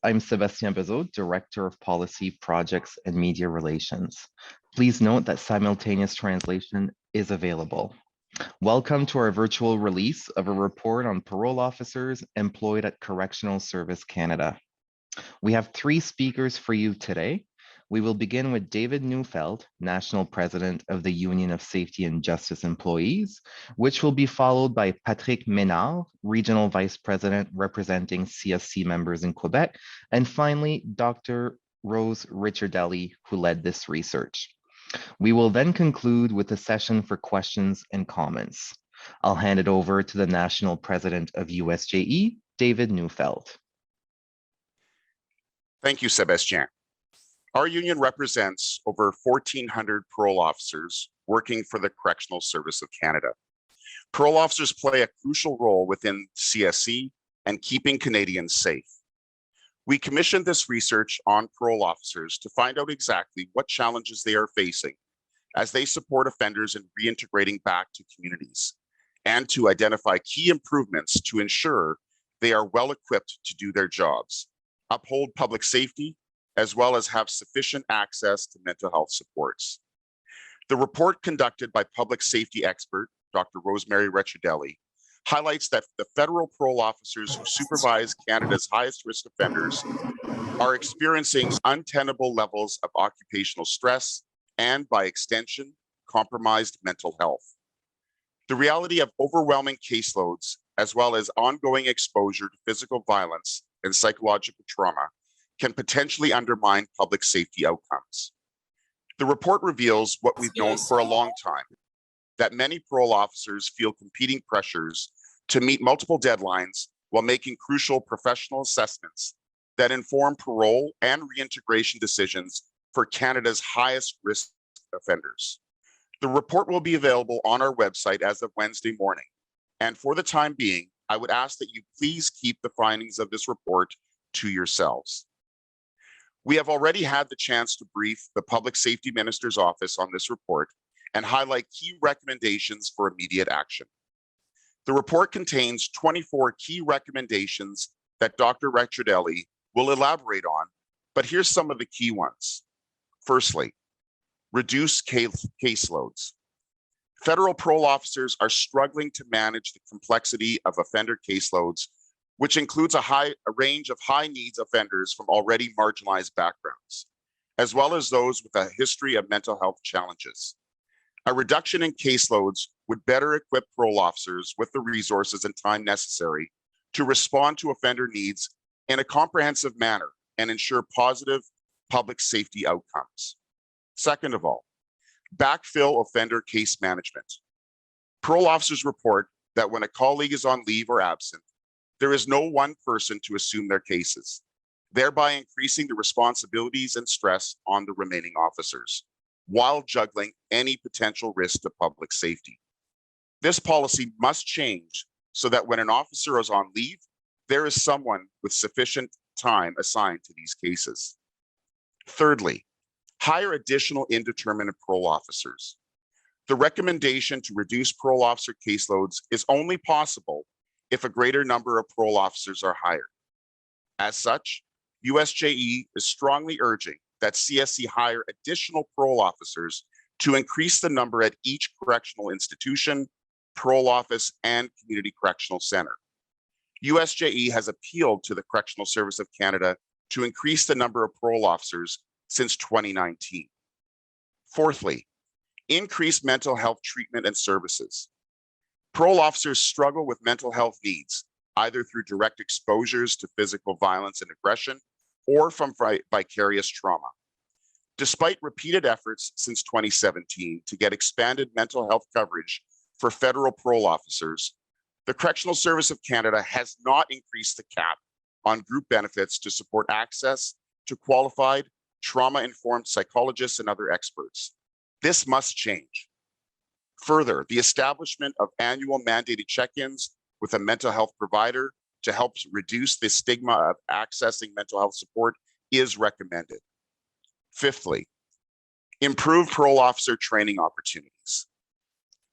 I'm Sébastien Bezot, Director of Policy, Projects, and Media Relations. Please note that simultaneous translation is available. Welcome to our virtual release of a report on parole officers employed at Correctional Service Canada. We have 3 speakers for you today. We will begin with David Neufeld, National President of the Union of Safety and Justice Employees, which will be followed by Patrick Ménard, Regional Vice President representing CSC members in Quebec, and finally, Dr. Rose Richardelli, who led this research. We will then conclude with a session for questions and comments. I'll hand it over to the National President of USJE, David Neufeld. Thank you, Sébastien. Our union represents over 1,400 parole officers working for the Correctional Service of Canada. Parole officers play a crucial role within CSC and keeping Canadians safe. We commissioned this research on parole officers to find out exactly what challenges they are facing as they support offenders in reintegrating back to communities, and to identify key improvements to ensure they are well equipped to do their jobs, uphold public safety, as well as have sufficient access to mental health supports. The report conducted by public safety expert, Dr. Rosemary Richardelli, highlights that the federal parole officers who supervise Canada's highest risk offenders are experiencing untenable levels of occupational stress and, by extension, compromised mental health. The reality of overwhelming caseloads, as well as ongoing exposure to physical violence and psychological trauma, can potentially undermine public safety outcomes. The report reveals what we've known for a long time, that many parole officers feel competing pressures to meet multiple deadlines while making crucial professional assessments that inform parole and reintegration decisions for Canada's highest risk offenders. The report will be available on our website as of Wednesday morning. And for the time being, I would ask that you please keep the findings of this report to yourselves. We have already had the chance to brief the Public Safety Minister's Office on this report and highlight key recommendations for immediate action. The report contains 24 key recommendations that Dr. Richardelli will elaborate on, but here's some of the key ones. Firstly, reduce caseloads. Federal parole officers are struggling to manage the complexity of offender caseloads, which includes a range of high needs offenders from already marginalized backgrounds, as well as those with a history of mental health challenges. A reduction in caseloads would better equip parole officers with the resources and time necessary to respond to offender needs in a comprehensive manner and ensure positive public safety outcomes. Second of all, backfill offender case management. Parole officers report that when a colleague is on leave or absent, there is no one person to assume their cases, thereby increasing the responsibilities and stress on the remaining officers, while juggling any potential risk to public safety. This policy must change so that when an officer is on leave, there is someone with sufficient time assigned to these cases. Thirdly, hire additional indeterminate parole officers. The recommendation to reduce parole officer caseloads is only possible if a greater number of parole officers are hired. As such, USJE is strongly urging that CSC hire additional parole officers to increase the number at each correctional institution, parole office, and community correctional center. USJE has appealed to the Correctional Service of Canada to increase the number of parole officers since 2019. Fourthly, increase mental health treatment and services. Parole officers struggle with mental health needs, either through direct exposures to physical violence and aggression or from vicarious trauma. Despite repeated efforts since 2017 to get expanded mental health coverage for federal parole officers, the Correctional Service of Canada has not increased the cap on group benefits to support access to qualified, trauma-informed psychologists and other experts. This must change. Further, the establishment of annual mandated check-ins with a mental health provider to help reduce the stigma of accessing mental health support is recommended. Fifthly, improve parole officer training opportunities.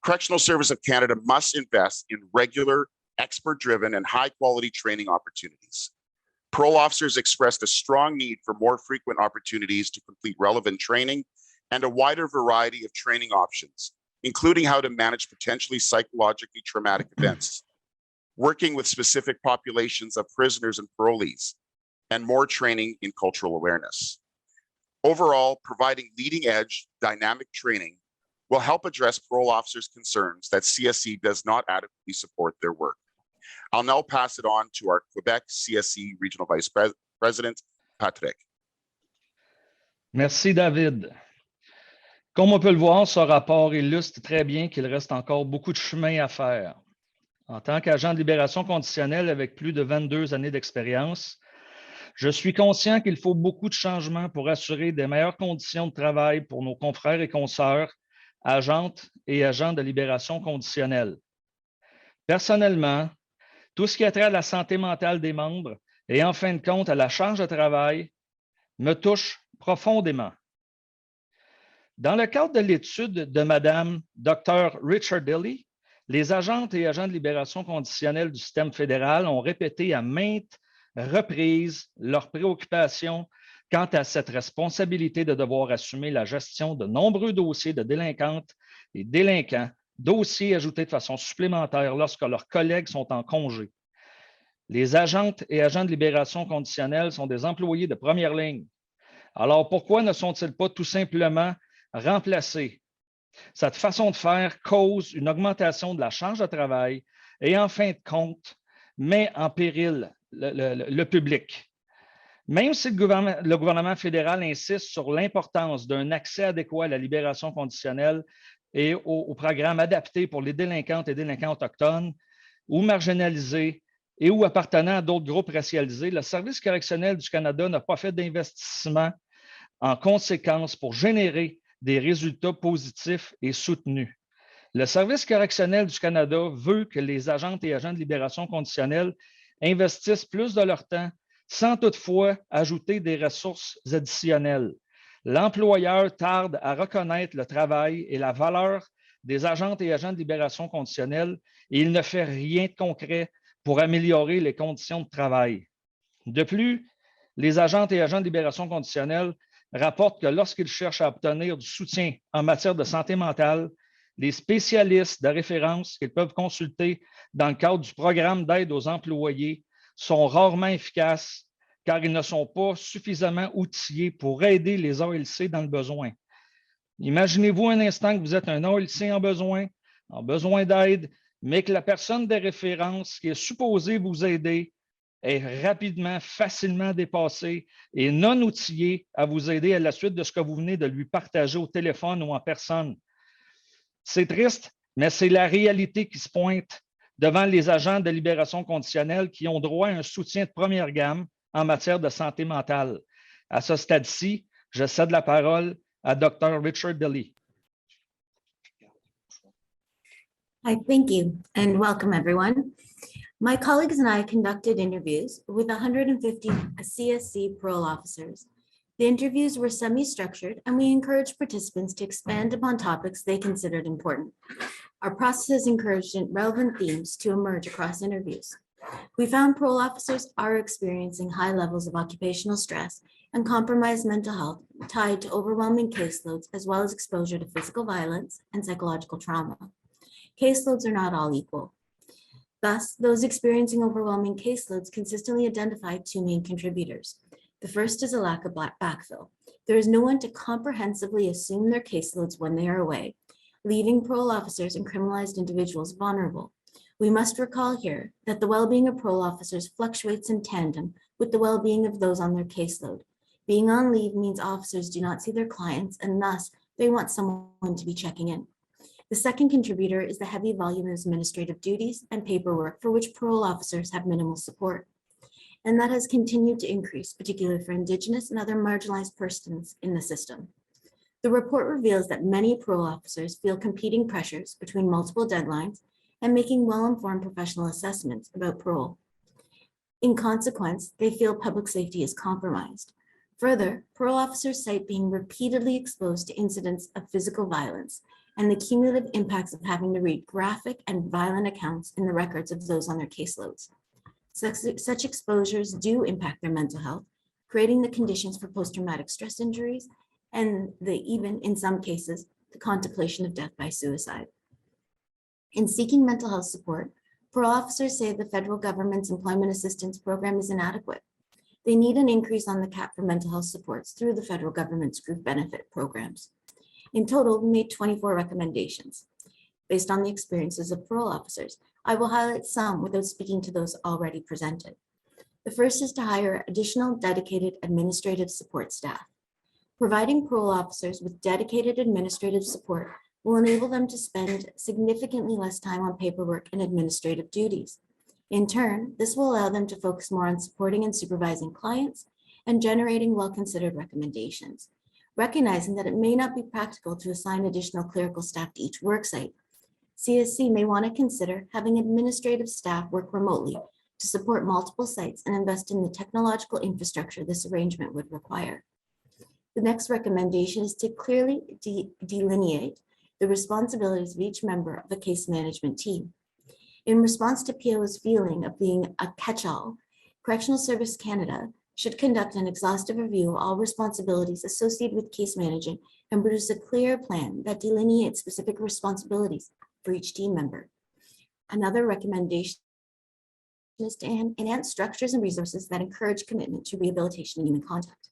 Correctional Service of Canada must invest in regular, expert-driven, and high-quality training opportunities. Parole officers expressed a strong need for more frequent opportunities to complete relevant training and a wider variety of training options, including how to manage potentially psychologically traumatic events, working with specific populations of prisoners and parolees, and more training in cultural awareness. Overall, providing leading-edge dynamic training will help address parole officers' concerns that CSE does not adequately support their work. I'll now pass it on to our Quebec CSE Regional Vice President, Patrick. Merci, David. Comme on peut le voir, ce rapport illustre très bien qu'il reste encore beaucoup de chemin à faire. En tant qu'agent de libération conditionnelle avec plus de 22 années d'expérience, je suis conscient qu'il faut beaucoup de changements pour assurer des meilleures conditions de travail pour nos confrères et consoeurs, agentes et agents de libération conditionnelle. Personnellement, tout ce qui a trait à la santé mentale des membres et en fin de compte à la charge de travail me touche profondément. Dans le cadre de l'étude de Mme Dr. Richard Dilly, les agentes et agents de libération conditionnelle du système fédéral ont répété à maintes reprises leurs préoccupations quant à cette responsabilité de devoir assumer la gestion de nombreux dossiers de délinquantes et délinquants, dossiers ajoutés de façon supplémentaire lorsque leurs collègues sont en congé. Les agentes et agents de libération conditionnelle sont des employés de première ligne. Alors, pourquoi ne sont-ils pas tout simplement remplacés? Cette façon de faire cause une augmentation de la charge de travail et, en fin de compte, met en péril le public. Même si le gouvernement fédéral insiste sur l'importance d'un accès adéquat à la libération conditionnelle et aux programmes adaptés pour les délinquantes et délinquants autochtones ou marginalisés et ou appartenant à d'autres groupes racialisés, le Service correctionnel du Canada n'a pas fait d'investissement en conséquence pour générer des résultats positifs et soutenus. Le Service correctionnel du Canada veut que les agentes et agents de libération conditionnelle investissent plus de leur temps sans toutefois ajouter des ressources additionnelles. L'employeur tarde à reconnaître le travail et la valeur des agentes et agents de libération conditionnelle et il ne fait rien de concret pour améliorer les conditions de travail. De plus, les agentes et agents de libération conditionnelle rapportent que lorsqu'ils cherchent à obtenir du soutien en matière de santé mentale, les spécialistes de référence qu'ils peuvent consulter dans le cadre du programme d'aide aux employés sont rarement efficaces car ils ne sont pas suffisamment outillés pour aider les ALC dans le besoin. Imaginez-vous un instant que vous êtes un ALC en besoin d'aide, mais que la personne de référence qui est supposée vous aider est rapidement, facilement dépassée et non outillée à vous aider à la suite de ce que vous venez de lui partager au téléphone ou en personne. C'est triste, mais c'est la réalité qui se pointe devant les agents de libération conditionnelle qui ont droit à un soutien de première gamme en matière de santé mentale. À ce stade-ci, je cède la parole à Dr. Richard Dilly. Hi, thank you, and welcome everyone. My colleagues and I conducted interviews with 150 CSC parole officers. The interviews were semi-structured and we encouraged participants to expand upon topics they considered important. Our processes encouraged relevant themes to emerge across interviews. We found parole officers are experiencing high levels of occupational stress and compromised mental health tied to overwhelming caseloads, as well as exposure to physical violence and psychological trauma. Caseloads are not all equal. Thus, those experiencing overwhelming caseloads consistently identify two main contributors. The first is a lack of backfill. There is no one to comprehensively assume their caseloads when they are away, leaving parole officers and criminalized individuals vulnerable. We must recall here that the well-being of parole officers fluctuates in tandem with the well-being of those on their caseload. Being on leave means officers do not see their clients, and thus they want someone to be checking in. The second contributor is the heavy volume of administrative duties and paperwork for which parole officers have minimal support. And that has continued to increase, particularly for Indigenous and other marginalized persons in the system. The report reveals that many parole officers feel competing pressures between multiple deadlines and making well-informed professional assessments about parole. In consequence, they feel public safety is compromised. Further, parole officers cite being repeatedly exposed to incidents of physical violence and the cumulative impacts of having to read graphic and violent accounts in the records of those on their caseloads. Such exposures do impact their mental health, creating the conditions for post-traumatic stress injuries and even in some cases, the contemplation of death by suicide. In seeking mental health support, parole officers say the federal government's employment assistance program is inadequate. They need an increase on the cap for mental health supports through the federal government's group benefit programs. In total, we made 24 recommendations. Based on the experiences of parole officers, I will highlight some without speaking to those already presented. The first is to hire additional dedicated administrative support staff. Providing parole officers with dedicated administrative support will enable them to spend significantly less time on paperwork and administrative duties. In turn, this will allow them to focus more on supporting and supervising clients and generating well-considered recommendations. Recognizing that it may not be practical to assign additional clerical staff to each worksite, CSC may want to consider having administrative staff work remotely to support multiple sites and invest in the technological infrastructure this arrangement would require. The next recommendation is to clearly delineate the responsibilities of each member of a case management team. In response to PO's feeling of being a catch-all, Correctional Service Canada should conduct an exhaustive review of all responsibilities associated with case management and produce a clear plan that delineates specific responsibilities for each team member. Another recommendation is to enhance structures and resources that encourage commitment to rehabilitation and human contact.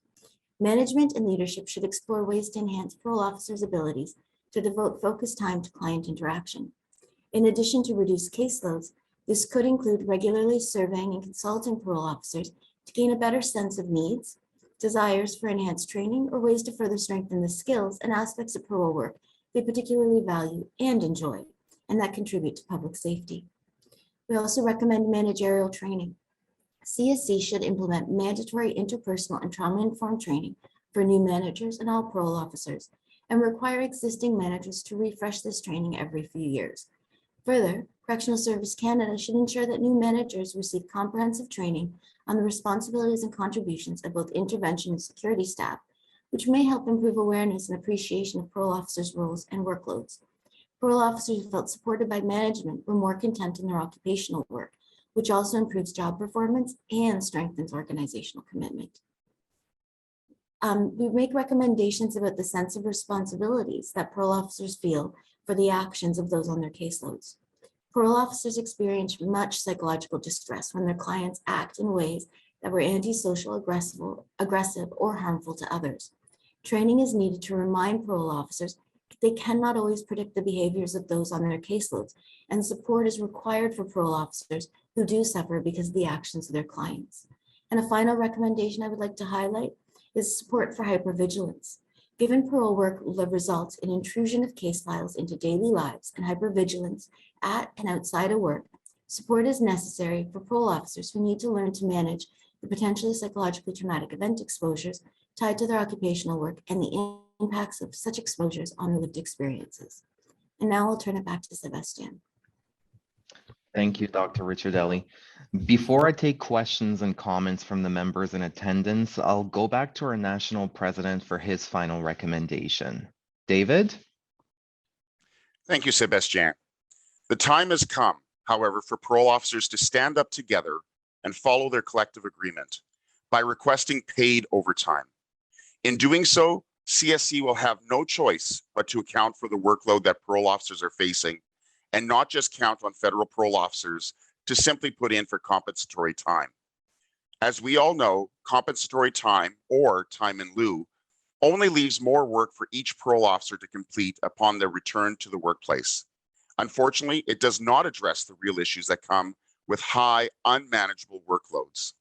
Management and leadership should explore ways to enhance parole officers' abilities to devote focused time to client interaction. In addition to reduced caseloads, this could include regularly surveying and consulting parole officers to gain a better sense of needs, desires for enhanced training, or ways to further strengthen the skills and aspects of parole work they particularly value and enjoy, and that contribute to public safety. We also recommend managerial training. CSC should implement mandatory interpersonal and trauma-informed training for new managers and all parole officers, and require existing managers to refresh this training every few years. Further, Correctional Service Canada should ensure that new managers receive comprehensive training on the responsibilities and contributions of both intervention and security staff, which may help improve awareness and appreciation of parole officers' roles and workloads. Parole officers who felt supported by management were more content in their occupational work, which also improves job performance and strengthens organizational commitment. We make recommendations about the sense of responsibilities that parole officers feel for the actions of those on their caseloads. Parole officers experience much psychological distress when their clients act in ways that were antisocial, aggressive, or harmful to others. Training is needed to remind parole officers that they cannot always predict the behaviors of those on their caseloads, and support is required for parole officers who do suffer because of the actions of their clients. And a final recommendation I would like to highlight is support for hypervigilance. Given parole work results in intrusion of case files into daily lives and hypervigilance at and outside of work, support is necessary for parole officers who need to learn to manage the potentially psychologically traumatic event exposures tied to their occupational work and the impacts of such exposures on their lived experiences. And now I'll turn it back to Sebastian. Thank you, Dr. Ricciardelli. Before I take questions and comments from the members in attendance, I'll go back to our national president for his final recommendation. David? Thank you, Sebastian. The time has come, however, for parole officers to stand up together and follow their collective agreement by requesting paid overtime. In doing so, CSC will have no choice but to account for the workload that parole officers are facing and not just count on federal parole officers to simply put in for compensatory time. As we all know, compensatory time, or time in lieu, only leaves more work for each parole officer to complete upon their return to the workplace. Unfortunately, it does not address the real issues that come with high, unmanageable workloads.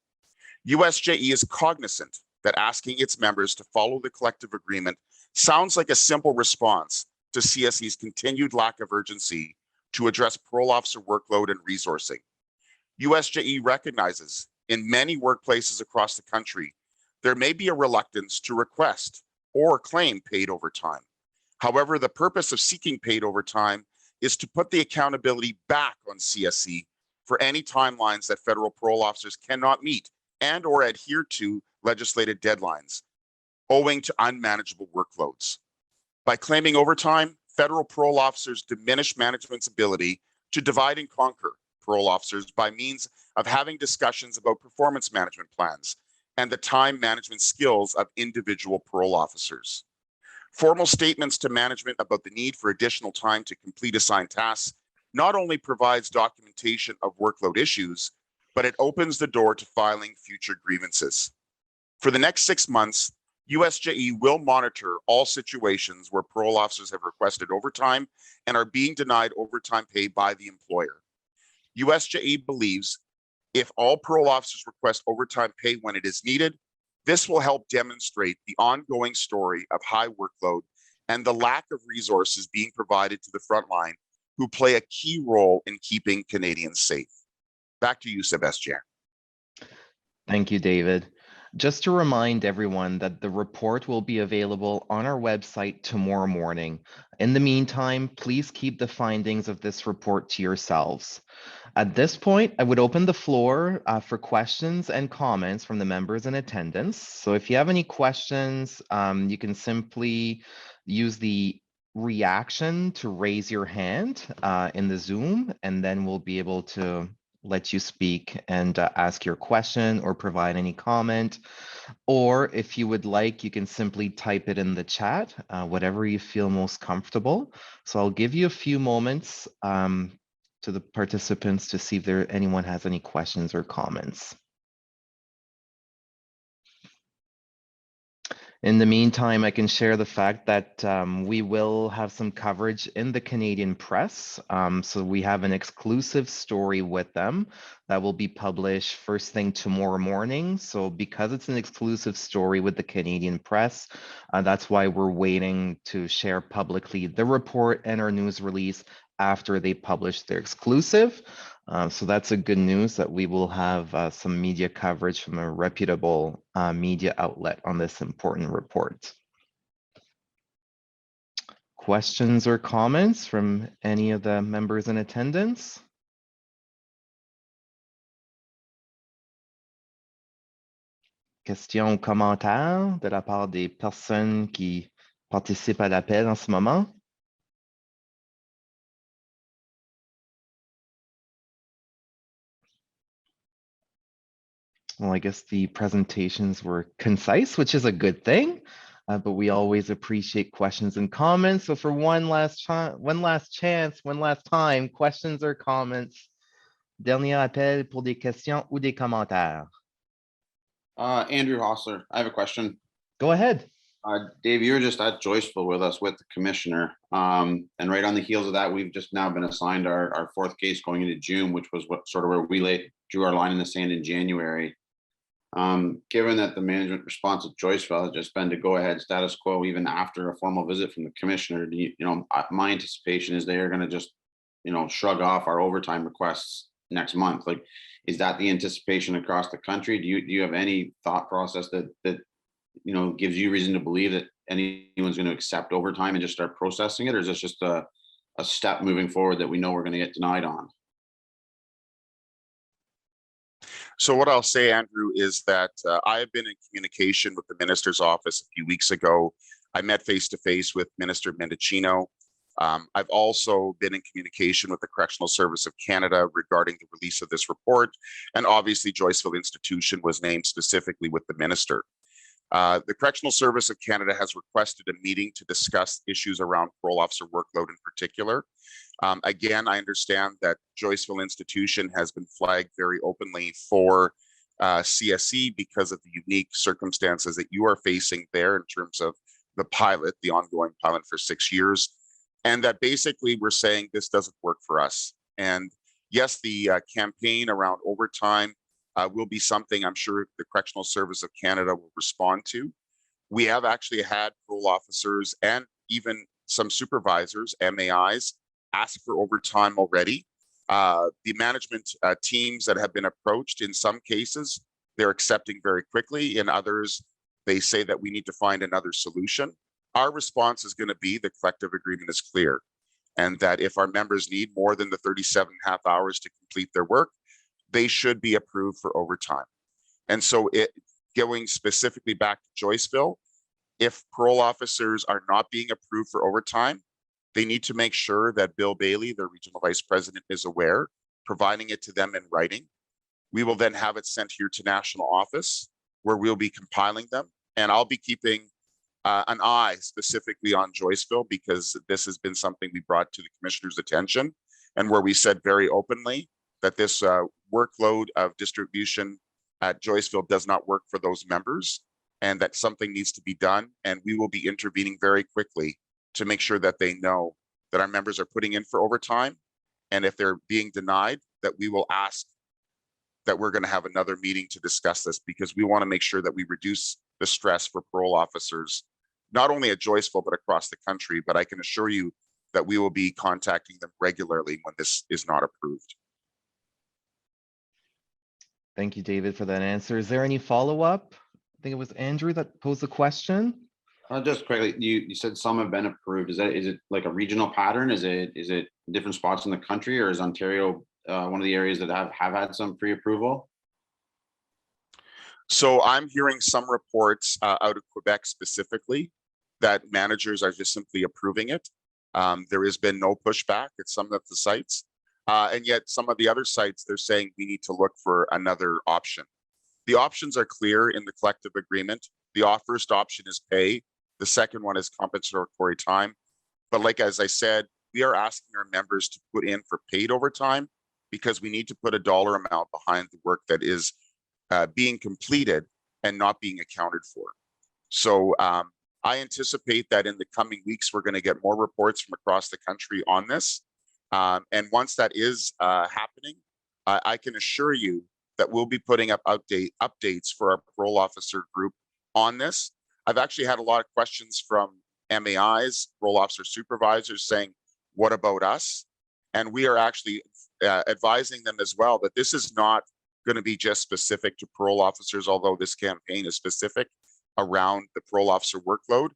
USJE is cognizant that asking its members to follow the collective agreement sounds like a simple response to CSC's continued lack of urgency to address parole officer workload and resourcing. USJE recognizes in many workplaces across the country, there may be a reluctance to request or claim paid overtime. However, the purpose of seeking paid overtime is to put the accountability back on CSC for any timelines that federal parole officers cannot meet and or adhere to legislated deadlines owing to unmanageable workloads. By claiming overtime, federal parole officers diminish management's ability to divide and conquer parole officers by means of having discussions about performance management plans and the time management skills of individual parole officers. Formal statements to management about the need for additional time to complete assigned tasks not only provides documentation of workload issues, but it opens the door to filing future grievances. For the next 6 months, USJE will monitor all situations where parole officers have requested overtime and are being denied overtime pay by the employer. USJE believes if all parole officers request overtime pay when it is needed, this will help demonstrate the ongoing story of high workload and the lack of resources being provided to the frontline who play a key role in keeping Canadians safe. Back to you, SESJ. Thank you, David. Just to remind everyone that the report will be available on our website tomorrow morning. In the meantime, please keep the findings of this report to yourselves. At this point, I would open the floor for questions and comments from the members in attendance. So if you have any questions, you can simply use the reaction to raise your hand in the Zoom, and then we'll be able to let you speak and ask your question or provide any comment. Or if you would like, you can simply type it in the chat, whatever you feel most comfortable. So I'll give you a few moments to the participants to see if anyone has any questions or comments. In the meantime, I can share the fact that we will have some coverage in the Canadian press. So we have an exclusive story with them that will be published first thing tomorrow morning. So because it's an exclusive story with the Canadian press, that's why we're waiting to share publicly the report and our news release after they publish their exclusive. So that's a good news that we will have some media coverage from a reputable media outlet on this important report. Questions or comments from any of the members in attendance? Questions ou commentaires de la part des personnes qui participent à l'appel en ce moment? Well, I guess the presentations were concise, which is a good thing, but we always appreciate questions and comments. So for one last time, questions or comments. Dernier appel pour des questions ou des commentaires. Andrew Hostler, I have a question. Go ahead. Dave, you were just at Joyceville with us with the commissioner. And right on the heels of that, we've just now been assigned our fourth case going into June, which was what sort of where we drew our line in the sand in January. Given that the management response at Joyceville has just been to go ahead status quo even after a formal visit from the commissioner, my anticipation is they are going to just, shrug off our overtime requests next month. Like, is that the anticipation across the country? Do you have any thought process that gives you reason to believe that anyone's going to accept overtime and just start processing it, or is this just a step moving forward that we know we're going to get denied on? So what I'll say, Andrew, is that I have been in communication with the minister's office a few weeks ago. I met face-to-face with Minister Mendicino. I've also been in communication with the Correctional Service of Canada regarding the release of this report. And obviously, Joyceville Institution was named specifically with the minister. The Correctional Service of Canada has requested a meeting to discuss issues around parole officer workload in particular. Again, I understand that Joyceville Institution has been flagged very openly for CSE because of the unique circumstances that you are facing there in terms of the pilot, the ongoing pilot for 6 years. And that basically we're saying this doesn't work for us. And yes, the campaign around overtime will be something I'm sure the Correctional Service of Canada will respond to. We have actually had parole officers and even some supervisors, MAIs, ask for overtime already. The management teams that have been approached, in some cases, they're accepting very quickly. In others, they say that we need to find another solution. Our response is going to be the collective agreement is clear, and that if our members need more than the 37.5 hours to complete their work, they should be approved for overtime. And so going specifically back to Joyceville, if parole officers are not being approved for overtime, they need to make sure that Bill Bailey, the regional vice president, is aware. providing it to them in writing. We will then have it sent here to national office where we'll be compiling them. And I'll be keeping an eye specifically on Joyceville because this has been something we brought to the commissioner's attention and where we said very openly that this workload of distribution at Joyceville does not work for those members and that something needs to be done. And we will be intervening very quickly to make sure that they know that our members are putting in for overtime. And if they're being denied, that we will ask that we're going to have another meeting to discuss this because we want to make sure that we reduce the stress for parole officers, not only at Joyceville, but across the country. But I can assure you that we will be contacting them regularly when this is not approved. Thank you, David, for that answer. Is there any follow-up? I think it was Andrew that posed the question. Just quickly, you said some have been approved. Is it like a regional pattern? Is it different spots in the country, or is Ontario one of the areas that have had some pre-approval? So I'm hearing some reports out of Quebec specifically that managers are just simply approving it. There has been no pushback at some of the sites. And yet some of the other sites, they're saying we need to look for another option. The options are clear in the collective agreement. The first option is pay. The second one is compensatory time. But like, as I said, we are asking our members to put in for paid overtime because we need to put a dollar amount behind the work that is being completed and not being accounted for. So I anticipate that in the coming weeks, we're going to get more reports from across the country on this. And once that is happening, I can assure you that we'll be putting up updates for our parole officer group on this. I've actually had a lot of questions from MAIs, parole officer supervisors saying, what about us? And we are actually advising them as well that this is not going to be just specific to parole officers, although this campaign is specific around the parole officer workload.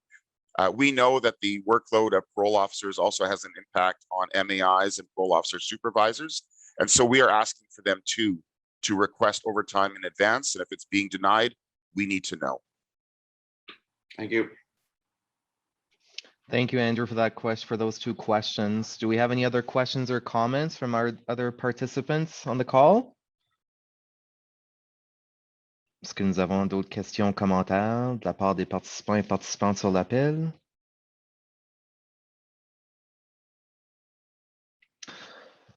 We know that the workload of parole officers also has an impact on MAIs and parole officer supervisors. And so we are asking for them to request overtime in advance. And if it's being denied, we need to know. Thank you. Thank you, Andrew, for that question, for those two questions. Do we have any other questions or comments from our other participants on the call? Est-ce que nous avons d'autres questions, commentaires de la part des participants et participantes sur l'appel?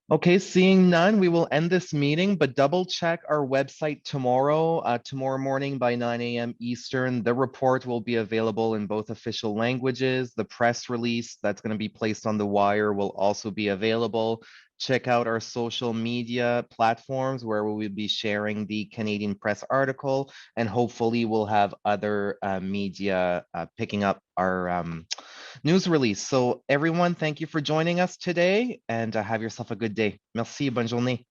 Okay, seeing none, we will end this meeting, but double check our website tomorrow morning by 9 a.m. Eastern. The report will be available in both official languages. The press release that's going to be placed on the wire will also be available. Check out our social media platforms where we will be sharing the Canadian Press article, and hopefully we'll have other media picking up our news release. So everyone, thank you for joining us today, and have yourself a good day. Merci, bonne journée.